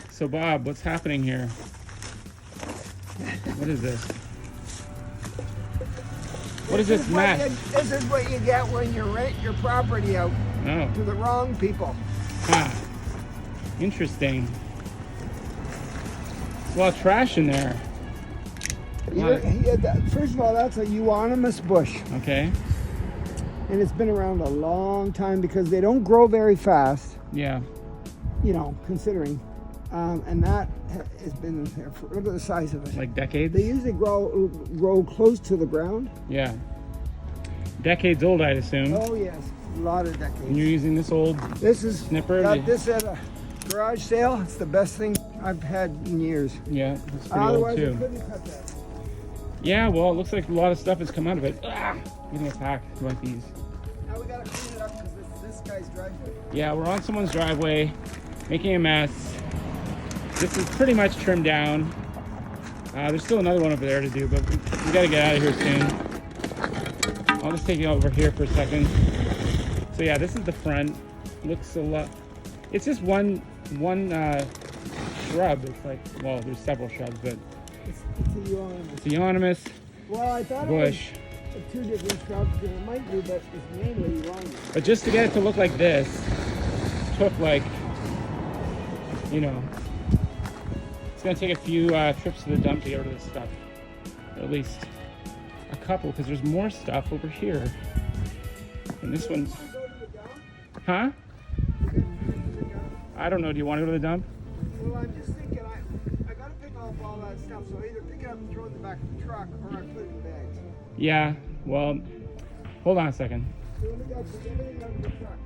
So Bob, what's happening here? What is this? What is this mess? This is what you get when you rent your property out Oh. to the wrong people. Ah. Interesting. There's a lot of trash in there. First of all, that's a Euonymus bush. Okay. And it's been around a long time because they don't grow very fast, Yeah. you know, considering. And that has been there for, look at the size of it. Like decades? They usually grow close to the ground. Yeah. Decades old, I'd assume. Oh, yes. A lot of decades. And you're using this old This is snipper? got this at a garage sale. It's the best thing I've had in years. Yeah, it's pretty Otherwise, old I too. couldn't cut that. Yeah, well, it looks like a lot of stuff has come out of it. Ah, getting attacked like these. Now we gotta clean it up because this guy's driveway. Yeah, we're on someone's driveway, making a mess. This is pretty much trimmed down. There's still another one over there to do, but we gotta get out of here soon. I'll just take you over here for a second. So yeah, this is the front. Looks a lot. It's just one shrub. It's like, well, there's several shrubs, but It's a Euonymus. it's a Euonymus Well, I thought bush. it was two different shrubs, and it might be, but it's mainly Euonymus. But just to get it to look like this took like, you know, it's gonna take a few trips to the dump to get rid of this stuff. Or at least a couple, because there's more stuff over here. And this one's, huh? I don't know. Do you want to go to the dump? Well, I'm just thinking, I gotta pick up all that stuff, so either pick it up and throw it in the back of the truck, or I put it in bags. Yeah. Well, hold on a second. So we got everything out of the truck.